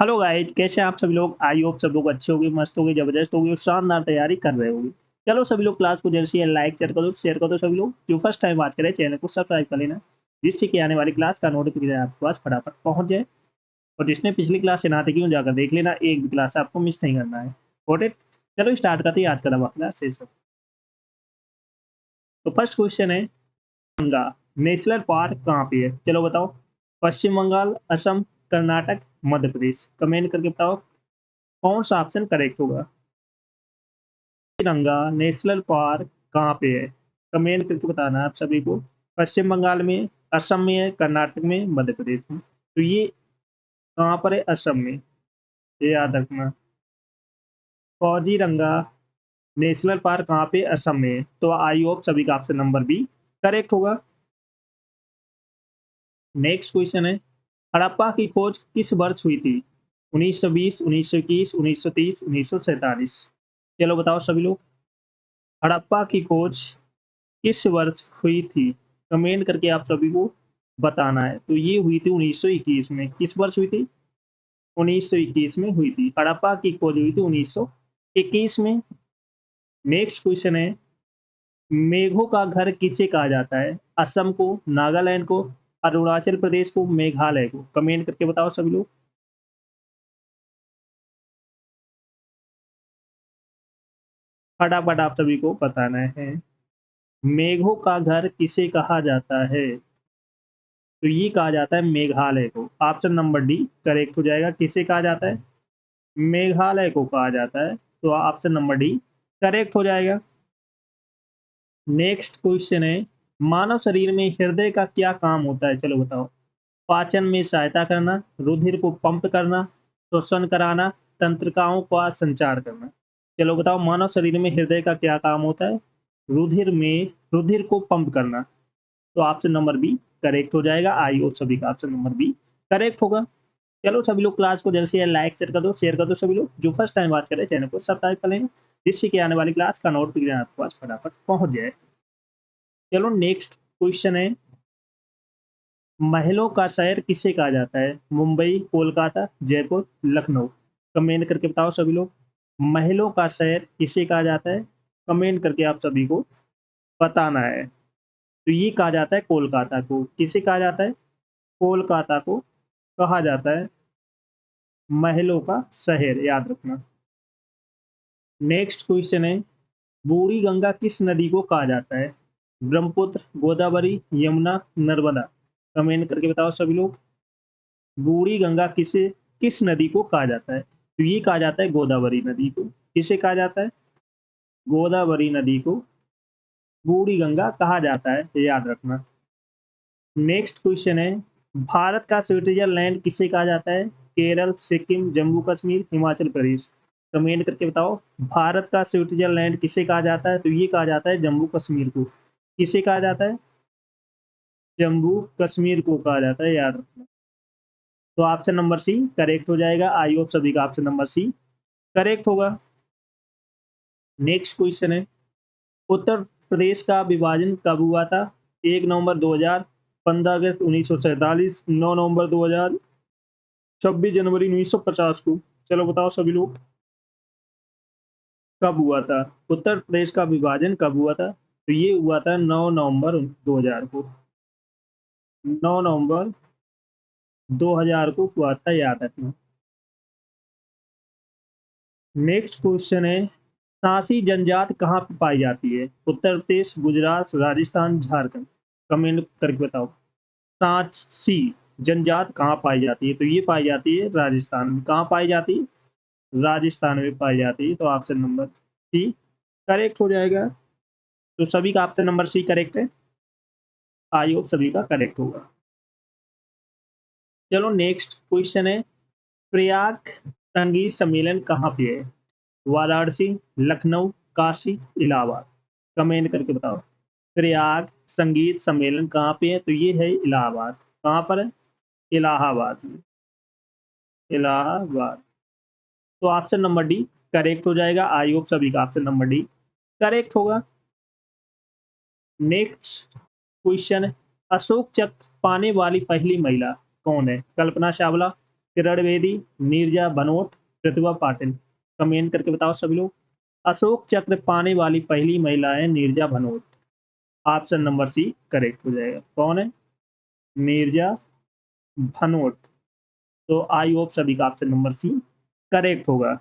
Hello guys, कैसे हैं आप सभी लोग? आई होप सब लोग अच्छे होंगे, मस्त होंगे, जबरदस्त होंगे और शानदार तैयारी कर रहे होंगे। चलो सभी लोग क्लास को जल्द से जल्द लाइक शेयर कर दो सभी लोग। जो फर्स्ट टाइम बात करें चैनल को सब्सक्राइब कर लेना, जिससे कि आने वाली क्लास का नोटिफिकेशन आपके पास फटाफट पहुंच जाए। और जिसने पिछली क्लास से ना देखी हो जाकर देख लेना, एक भी क्लास आपको मिस नहीं करना है। Got it? चलो स्टार्ट करते हैं आज का दबा सेशन। तो फर्स्ट क्वेश्चन है, गंगा नेशनल पार्क कहाँ पे है? चलो बताओ। पश्चिम बंगाल, असम, कर्नाटक, मध्य प्रदेश। कमेंट करके बताओ कौन सा ऑप्शन करेक्ट होगा। तिरंगा नेशनल पार्क कहाँ पे है? कमेंट करके बताना है आप सभी को। पश्चिम बंगाल में, असम में है, कर्नाटक में, मध्य प्रदेश में। तो ये कहाँ पर है? असम में। ये याद रखना। फौजीरंगा नेशनल पार्क कहाँ पे? असम में है। तो आई होप सभी का ऑप्शन नंबर बी करेक्ट होगा। नेक्स्ट क्वेश्चन है, हड़प्पा की खोज किस वर्ष हुई थी? 1920, 1921, 1930, 1947। चलो बताओ सभी लोग, हड़प्पा की खोज किस वर्ष हुई थी? कमेंट करके आप सभी को बताना है। तो ये हुई थी 1921 में। किस वर्ष हुई थी? 1921 में हुई थी। हड़प्पा की खोज हुई थी 1921 में। नेक्स्ट क्वेश्चन है, मेघों का घर किसे कहा जाता है? असम को, नागालैंड को, अरुणाचल प्रदेश को, मेघालय को। कमेंट करके बताओ सभी लोग। फटाफट आप सभी को बताना है। मेघों का घर किसे कहा जाता है? तो ये कहा जाता है मेघालय को। ऑप्शन नंबर डी करेक्ट हो जाएगा। किसे कहा जाता है? मेघालय को कहा जाता है। तो ऑप्शन नंबर डी करेक्ट हो जाएगा। नेक्स्ट क्वेश्चन है, मानव शरीर में हृदय का क्या काम होता है? चलो बताओ। पाचन में सहायता करना, रुधिर को पंप करना, श्वसन कराना, तंत्रिकाओं का संचार करना। चलो बताओ, मानव शरीर में हृदय का क्या काम होता है? रुधिर को पंप करना। तो ऑप्शन नंबर बी करेक्ट हो जाएगा। आई होप सभी का ऑप्शन नंबर बी करेक्ट होगा। चलो सभी लोग क्लास को जल्द से जल्द लाइक शेयर कर दो सभी लोग। जो फर्स्ट टाइम बात करें चैनल को सब्सक्राइब कर लेंगे, जिससे कि आने वाली क्लास का नोटिफिकेशन आपके पास फटाफट पहुंच जाए। चलो नेक्स्ट क्वेश्चन है, महलों का शहर किसे कहा जाता है? मुंबई, कोलकाता, जयपुर, लखनऊ। कमेंट करके बताओ सभी लोग, महलों का शहर किसे कहा जाता है? कमेंट करके आप सभी को बताना है। तो ये कहा जाता है कोलकाता को। किसे कहा जाता है? कोलकाता को कहा जाता है महलों का शहर, याद रखना। नेक्स्ट क्वेश्चन है, बूढ़ी गंगा किस नदी को कहा जाता है? ब्रह्मपुत्र, गोदावरी, यमुना, नर्मदा। कमेंट करके बताओ सभी लोग, बूढ़ी गंगा किस नदी को कहा जाता है? तो ये कहा जाता है गोदावरी नदी को। किसे कहा जाता है? गोदावरी नदी को बूढ़ी गंगा कहा जाता है, ये याद रखना। नेक्स्ट क्वेश्चन है, भारत का स्विट्जरलैंड किसे कहा जाता है? केरल, सिक्किम, जम्मू कश्मीर, हिमाचल प्रदेश। कमेंट करके बताओ, भारत का स्विट्जरलैंड किसे कहा जाता है? तो ये कहा जाता है जम्मू कश्मीर को। किसे कहा जाता है? जम्मू कश्मीर को कहा जाता है, याद रखना। तो ऑप्शन नंबर सी करेक्ट हो जाएगा। आई होप सभी का ऑप्शन नंबर सी करेक्ट होगा। नेक्स्ट क्वेश्चन है, उत्तर प्रदेश का विभाजन कब हुआ था? 1 नवंबर 2000, 15 अगस्त 1947, 9 नवंबर 2000, 26 जनवरी 1950 को। चलो बताओ सभी लोग, कब हुआ था? उत्तर प्रदेश का विभाजन कब हुआ था? तो ये हुआ था 9 नवंबर 2000 को। 9 नवंबर 2000 को हुआ था, याद रखना। नेक्स्ट क्वेश्चन है, सांसी जनजाति कहाँ पे पाई जाती है? उत्तर प्रदेश, गुजरात, राजस्थान, झारखंड। कमेंट करके बताओ, सांची जनजाति कहाँ पाई जाती है? तो ये पाई जाती है राजस्थान में। कहाँ पाई जाती है? राजस्थान में पाई जाती है। तो ऑप्शन नंबर सी करेक्ट हो जाएगा। तो सभी का ऑप्शन नंबर सी करेक्ट है। आई होप सभी का करेक्ट होगा। चलो नेक्स्ट क्वेश्चन है, प्रयाग संगीत सम्मेलन कहाँ पे है? वाराणसी, लखनऊ, काशी, इलाहाबाद। कमेंट करके बताओ, प्रयाग संगीत सम्मेलन कहाँ पे है? तो ये है इलाहाबाद। कहाँ पर है? इलाहाबाद में। इलाहाबाद। तो ऑप्शन नंबर डी करेक्ट हो जाएगा। आई होप सभी का ऑप्शन नंबर डी करेक्ट होगा। नेक्स्ट क्वेश्चन है, अशोक चक्र पाने वाली पहली महिला कौन है? कल्पना चावला, किरण बेदी, नीरजा बनोट, प्रतिभा पाटिल। कमेंट करके बताओ सभी लोग। अशोक चक्र पाने वाली पहली महिला है Neerja Bhanot. Option number C correct हो जाएगा। कौन है? नीरजा भनोट। तो आई होप सभी का ऑप्शन नंबर सी करेक्ट होगा।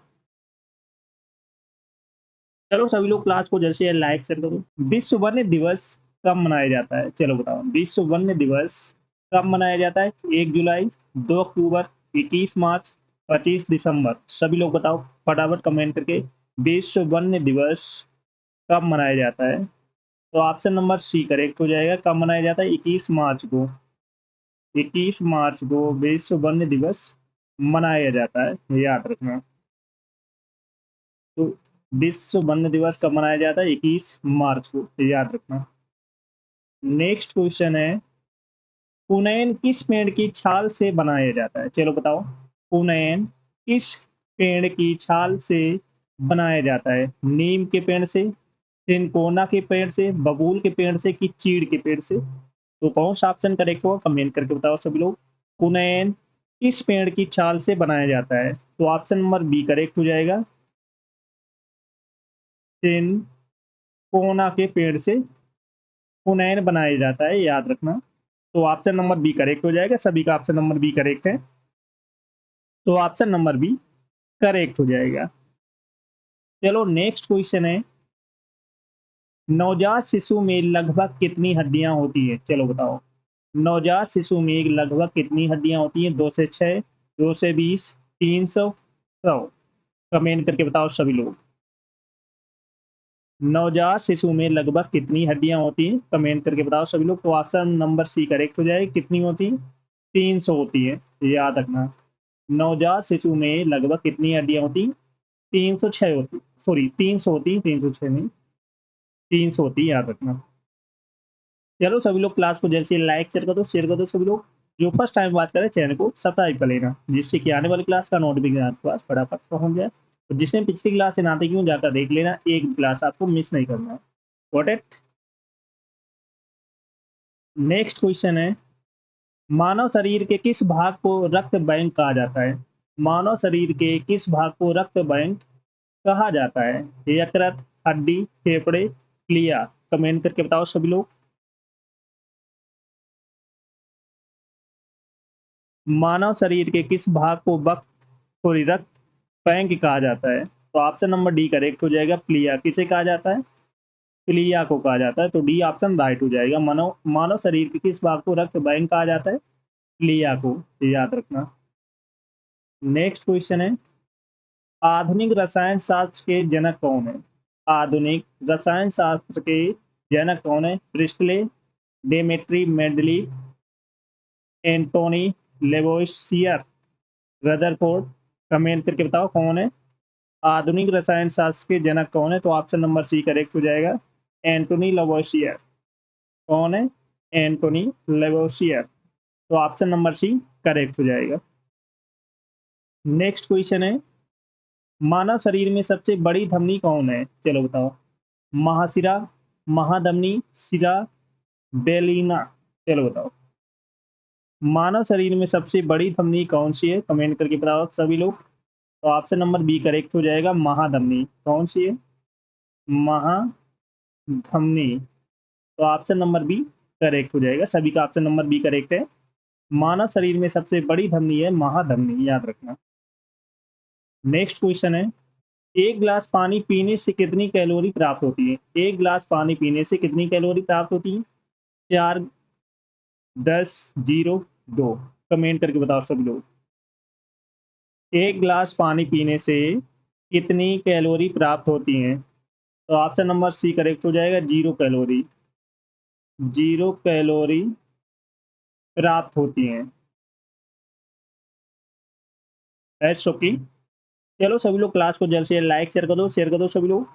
चलो सभी लोग क्लास को जैसे लाइक शेयर करो। विश्व वन्य दिवस कब मनाया जाता है? चलो बताओ, विश्व वन्य दिवस कब मनाया जाता है? 1 जुलाई, 2 अक्टूबर, 21 मार्च, 25 दिसंबर। सभी लोग बताओ फटाफट कमेंट करके। विश्व वन्य दिवस कब मनाया जाता है? तो ऑप्शन नंबर सी करेक्ट हो जाएगा। कब मनाया जाता है? 21 मार्च को। 21 मार्च को विश्व वन्य दिवस मनाया जाता है, याद रखना। तो विश्व वन्य दिवस कब मनाया जाता है? 21 मार्च को, याद रखना। नेक्स्ट क्वेश्चन है, पुनैन किस पेड़ की छाल से बनाया जाता है? चलो बताओ, पुनैन किस पेड़ की छाल से बनाया जाता है? नीम के पेड़ से, सिंकोना के पेड़ से, बबूल के पेड़ से कि चीड़ के पेड़ से? तो कौन सा ऑप्शन करेक्ट होगा? कमेंट करके बताओ सभी लोग। पुनैन किस पेड़ की छाल से बनाया जाता है? तो ऑप्शन नंबर बी करेक्ट हो जाएगा। सिंकोना के पेड़ से पुनैन बनाया जाता है, याद रखना। तो ऑप्शन नंबर बी करेक्ट हो जाएगा। सभी का ऑप्शन नंबर बी करेक्ट है, तो ऑप्शन नंबर बी करेक्ट हो जाएगा। चलो नेक्स्ट क्वेश्चन है, नवजात शिशु में लगभग कितनी हड्डियां होती है? चलो बताओ, नवजात शिशु में लगभग कितनी हड्डियां होती हैं? 2 से 6, 2 से 20, 300, 100। कमेंट करके बताओ सभी लोग। नवजात शिशु में लगभग कितनी हड्डियां होती हैं? कमेंट करके बताओ सभी लोग। तो ऑप्शन नंबर सी करेक्ट हो जाएगी। कितनी होती है? 300 होती है, याद रखना। नवजात शिशु में लगभग कितनी हड्डियां होती? 306 होती, सॉरी 300 होती, 306 नहीं, 300 होती, याद रखना। चलो सभी लोग क्लास को जैसे लाइक शेयर कर दो सभी लोग। जो फर्स्ट टाइम बात करें चैनल को सब्सक्राइब कर लेना, जिससे कि आने वाली क्लास का नोटिफिकेशन आपके पास फटाफट पहुंच जाए। तो जिसने पिछली क्लास से नाते क्यों जाकर देख लेना, एक क्लास आपको मिस नहीं करना है। Got it? नेक्स्ट क्वेश्चन है, मानव शरीर के किस भाग को रक्त बैंक कहा जाता है? मानव शरीर के किस भाग को रक्त बैंक कहा जाता है? यकृत, हड्डी, फेफड़े, क्लिया। कमेंट करके बताओ सभी लोग। मानव शरीर के किस भाग को रक्त बैंक कहा जाता है? तो ऑप्शन नंबर डी करेक्ट हो जाएगा। प्लिया किसे कहा जाता है? प्लिया को कहा जाता है, तो डी ऑप्शन राइट हो जाएगा। मानव मानव शरीर के किस भाग को रक्त बैंक कहा जाता है? प्लिया को, याद रखना। नेक्स्ट क्वेश्चन है, आधुनिक रसायन शास्त्र के जनक कौन है? आधुनिक रसायन शास्त्र के जनक कौन है? Priestley, Dmitri Mendeleev, Antoine Lavoisier, Rutherford. Comment करके बताओ कौन है? आधुनिक रसायन शास्त्र के जनक कौन है? तो ऑप्शन नंबर सी करेक्ट हो जाएगा। एंटोनी लेवोसियर। कौन है? एंटोनी लेवोसियर। तो ऑप्शन नंबर सी करेक्ट हो जाएगा। नेक्स्ट क्वेश्चन है, मानव शरीर में सबसे बड़ी धमनी कौन है? चलो बताओ, महाशिरा, महाधमनी, शिरा, बेलिना। चलो बताओ, मानव शरीर में सबसे बड़ी धमनी कौन सी है? कमेंट करके बताओ सभी लोग। तो ऑप्शन नंबर बी करेक्ट हो जाएगा। महाधमनी। कौन सी है? महाधमनी। तो ऑप्शन नंबर बी करेक्ट हो जाएगा। सभी का ऑप्शन नंबर बी करेक्ट है। मानव शरीर में सबसे बड़ी धमनी है महाधमनी, याद रखना। नेक्स्ट क्वेश्चन है, एक गिलास पानी पीने से कितनी कैलोरी प्राप्त होती है? एक गिलास पानी पीने से कितनी कैलोरी प्राप्त होती है? 4, 10, 0, 2। कमेंट करके बताओ सभी लोग। एक गिलास पानी पीने से कितनी कैलोरी प्राप्त होती हैं? तो ऑप्शन नंबर सी करेक्ट हो जाएगा। 0 कैलोरी। 0 कैलोरी प्राप्त होती हैं। That's okay. चलो सभी लोग क्लास को जल्द से लाइक शेयर कर दो सभी लोग।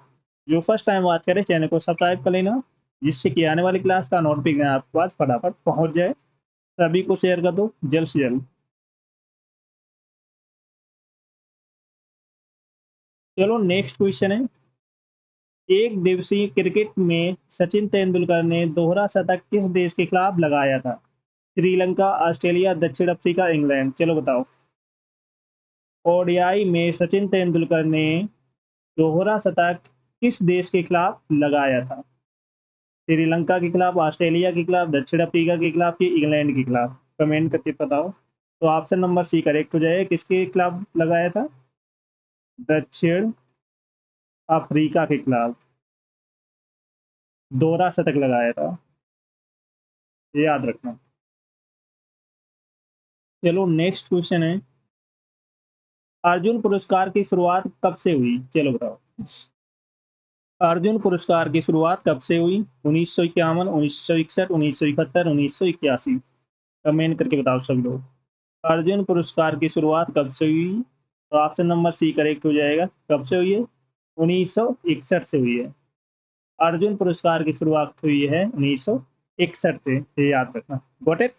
जो फर्स्ट टाइम बात करें चैनल को सब्सक्राइब कर लेना, जिससे कि आने वाली क्लास का नोटिफिकेशन आपके पास फटाफट पहुंच जाए। सभी को शेयर कर दो जल्द से जल्द। चलो नेक्स्ट क्वेश्चन है, एक दिवसीय क्रिकेट में सचिन तेंदुलकर ने दोहरा शतक किस देश के खिलाफ लगाया था? श्रीलंका, ऑस्ट्रेलिया, दक्षिण अफ्रीका, इंग्लैंड। चलो बताओ, ओडीआई में सचिन तेंदुलकर ने दोहरा शतक किस देश के खिलाफ लगाया था? श्रीलंका के खिलाफ, ऑस्ट्रेलिया के खिलाफ, दक्षिण अफ्रीका के खिलाफ या इंग्लैंड के खिलाफ? कमेंट करके बताओ। तो ऑप्शन नंबर सी करेक्ट हो जाएगा। किसके खिलाफ लगाया था? दक्षिण अफ्रीका के खिलाफ दोहरा शतक लगाया था, ये याद रखना। चलो नेक्स्ट क्वेश्चन है, अर्जुन पुरस्कार की शुरुआत कब से हुई? चलो बताओ। अर्जुन पुरस्कार की शुरुआत कब से हुई? 1951, 1961, 1971, 1981? कमेंट करके बताओ सब लोग। अर्जुन पुरस्कार की शुरुआत कब से हुई? तो ऑप्शन नंबर सी करेक्ट हो जाएगा। कब से हुई है? 1961 से हुई है। अर्जुन पुरस्कार की शुरुआत हुई है 1961 से, ये याद रखना। Got it?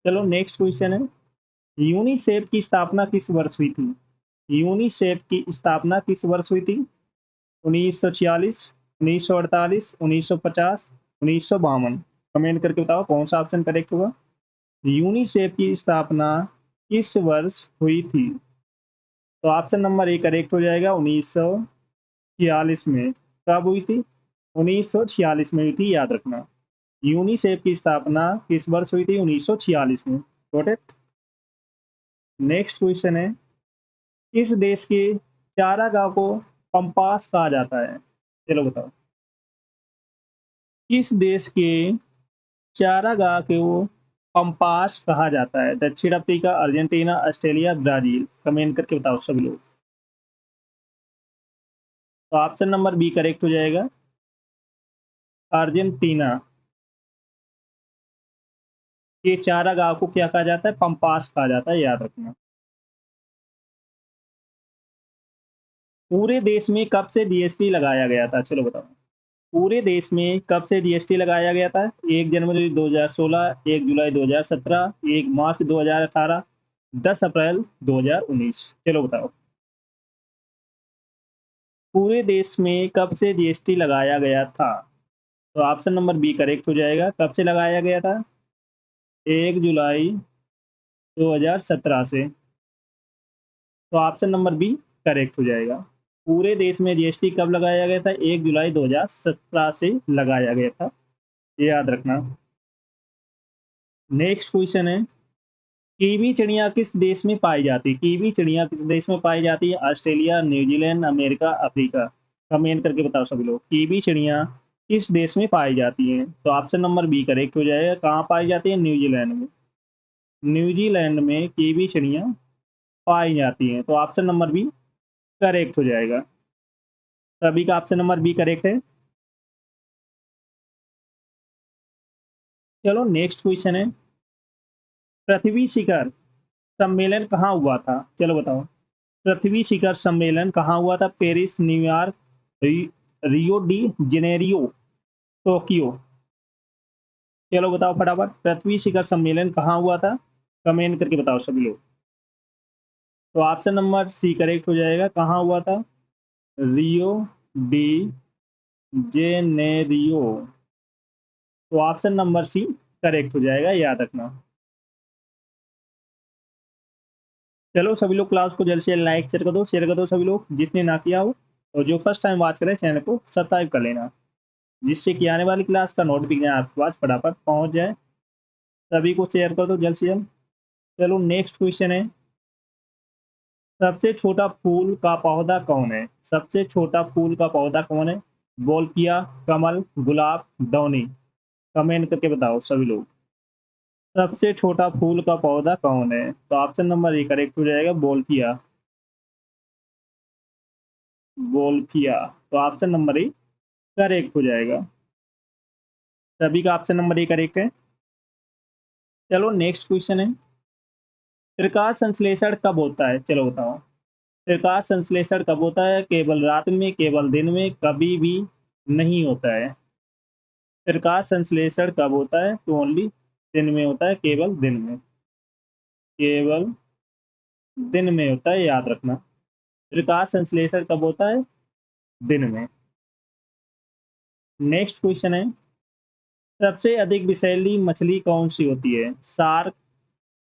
चलो नेक्स्ट क्वेश्चन है, यूनिसेफ की स्थापना किस वर्ष हुई थी? यूनिसेफ की स्थापना किस वर्ष हुई थी? 1946, 1948, 1950, 1952? कमेंट करके बताओ कौन सा ऑप्शन करेक्ट होगा। यूनिसेफ की स्थापना किस वर्ष हुई थी? तो ऑप्शन नंबर ए करेक्ट हो जाएगा। 1946 में। कब हुई थी? 1946 में हुई थी, याद रखना। यूनिसेफ की स्थापना किस वर्ष हुई थी? 1946 में। Got it? नेक्स्ट क्वेश्चन है, किस देश के चारागाह को पंपास कहा जाता है? चलो बताओ। किस देश के चारागाह को पंपास कहा जाता है? दक्षिण Africa, Argentina, Australia, Brazil? Comment करके बताओ सभी लोग। तो ऑप्शन नंबर बी करेक्ट हो जाएगा, अर्जेंटीना के चारागाह को क्या कहा जाता है? पंपास कहा जाता है, याद रखना। पूरे देश में कब से जीएसटी लगाया गया था? चलो बताओ। पूरे देश में कब से जीएसटी लगाया गया था? 1 जनवरी 2016, 1 जुलाई 2017, 1 मार्च 2018, 10 अप्रैल 2019? चलो बताओ। पूरे देश में कब से जीएसटी लगाया गया था? तो ऑप्शन नंबर बी करेक्ट हो जाएगा। कब से लगाया गया था? 1 जुलाई 2017 से। तो ऑप्शन नंबर बी करेक्ट हो जाएगा। पूरे देश में जीएसटी कब लगाया गया था? 1 जुलाई 2017 से लगाया गया था, ये याद रखना। नेक्स्ट क्वेश्चन है, कीवी चिड़िया किस देश में पाई जाती है? कीवी चिड़िया किस देश में पाई जाती है? Australia, New Zealand, America, Africa? Comment करके बताओ सभी लोग। कीवी चिड़िया किस देश में पाई जाती है? तो ऑप्शन नंबर बी करेक्ट हो जाएगा। कहाँ पाई जाती है? न्यूजीलैंड में। न्यूजीलैंड में कीवी चिड़िया पाई जाती हैं, तो ऑप्शन नंबर बी करेक्ट हो जाएगा। सभी का ऑप्शन नंबर बी करेक्ट है। चलो नेक्स्ट क्वेश्चन है, पृथ्वी शिखर सम्मेलन कहाँ हुआ था? चलो बताओ। पृथ्वी शिखर सम्मेलन कहाँ हुआ था? Paris, New York, Rio de Janeiro, Tokyo? चलो बताओ फटाफट, पृथ्वी शिखर सम्मेलन कहाँ हुआ था? कमेंट करके बताओ सभी लोग। तो ऑप्शन नंबर सी करेक्ट हो जाएगा। कहाँ हुआ था? Rio de Janeiro. तो ऑप्शन नंबर सी करेक्ट हो जाएगा, याद रखना। चलो सभी लोग क्लास को जल्द से जल्द लाइक शेयर कर दो सभी लोग, जिसने ना किया हो। और जो फर्स्ट टाइम वॉच करे चैनल को सब्सक्राइब कर लेना, जिससे कि आने वाली क्लास का नोटिफिकेशन आपके पास फटाफट पहुंच जाए। सभी को शेयर कर दो जल्द से जल्द। चलो नेक्स्ट क्वेश्चन है, सबसे छोटा फूल का पौधा कौन है? सबसे छोटा फूल का पौधा कौन है? बोलकिया, कमल, गुलाब, दौनी? कमेंट करके बताओ सभी लोग। सबसे छोटा फूल का पौधा कौन है? तो ऑप्शन नंबर ए करेक्ट हो जाएगा, बोलकिया। बोलकिया। तो ऑप्शन नंबर ए करेक्ट हो जाएगा। सभी का ऑप्शन नंबर ए करेक्ट है। चलो नेक्स्ट क्वेश्चन है, प्रकाश संश्लेषण कब होता है? चलो बताओ। प्रकाश संश्लेषण कब होता है? केवल रात में, केवल दिन में, कभी भी नहीं होता है? प्रकाश संश्लेषण कब होता है? तो ओनली दिन में होता है, केवल दिन में। केवल दिन में होता है, याद रखना। प्रकाश संश्लेषण कब होता है? दिन में। नेक्स्ट क्वेश्चन है, सबसे अधिक विषैली मछली कौन सी होती है? Shark,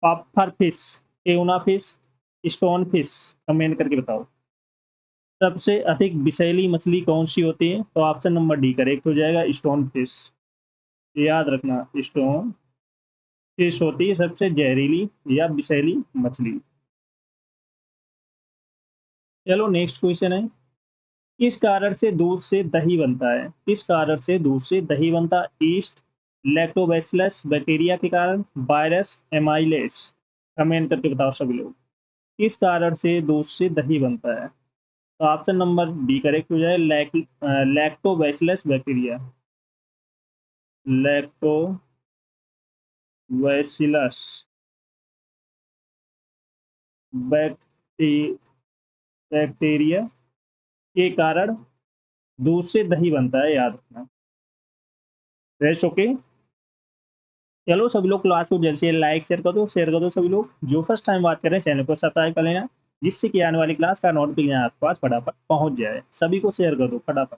popper fish, tuna fish, stone fish. Comment करके बताओ। सबसे अधिक विषैली मछली कौन सी होती है? तो ऑप्शन नंबर डी करेक्ट हो जाएगा, स्टोन फिश। याद रखना, स्टोन फिश होती है सबसे जहरीली या विषैली मछली। चलो नेक्स्ट क्वेश्चन है, किस कारण से दूध से दही बनता है? किस कारण से दूध से दही बनता है? ईस्ट, लैक्टोबैसिलस बैक्टीरिया के कारण, वायरस, एमाइलेस। कमेंट करके बताओ सभी लोग। किस कारण से दूध से दही बनता है? तो ऑप्शन नंबर डी करेक्ट हो जाए, लैक्टोबैसिलस बैक्टीरिया। लैक्टोबैसिलस बैक्टी बैक्टीरिया के कारण दूध से दही बनता है, याद रखना। Fresh okay. चलो सभी लोग क्लास को जल्द से लाइक शेयर कर दो सभी लोग। जो फर्स्ट टाइम बात कर रहे हैं चैनल को सब्सक्राइब कर लेना, जिससे कि आने वाली क्लास का नोटिफिकेशन आपके पास फटाफट पहुंच जाए। सभी को शेयर कर दो फटाफट।